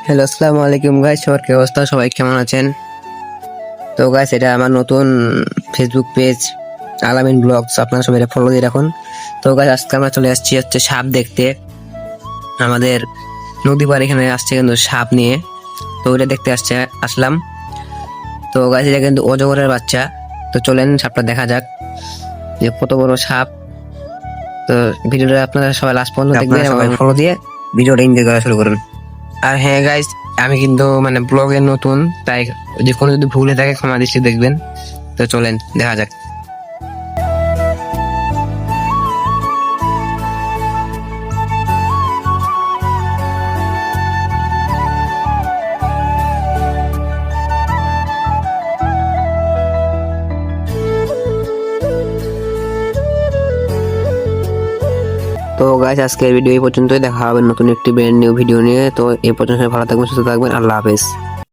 Hello, আসসালামু আলাইকুম guys, সবার কি অবস্থা? সবাই কেমন আছেন? তো গাইস, এটা আমার নতুন ফেসবুক পেজ আলামিন ব্লগস, আপনারা সবাই এটা ফলো দিয়ে রাখুন। তো গাইস, আজকে আমরা চলে আসছি হচ্ছে সাপ দেখতে। আমাদের নদী পাড় এখানে আসছে কিন্তু সাপ নিয়ে, তো ওটা দেখতে আসলাম। তো গাইস, এটা কিন্তু অজগরের বাচ্চা। তো চলেন সাপটা দেখা যাক যে কত বড় সাপ। তো ভিডিওটা আপনারা সবাই লাস্ট পর্যন্ত দেখবেন এবং ফলো দিয়ে ভিডিওটা এনজয় করা শুরু করুন। আর হ্যাঁ গাইস, আমি কিন্তু ব্লগে নতুন, তাই যে কোনো যদি ভুল হয়ে থাকে ক্ষমা দৃষ্টি দেখবেন। তো চলেন দেখা যাক। তো গাইস, আজকের ভিডিও এই পর্যন্তই। দেখা হবে নতুন একটি ব্র্যান্ড নিউ ভিডিও নিয়ে। তো এই পর্যন্ত ভালো থাকবেন, সুস্থ থাকবেন। আল্লাহ হাফেজ।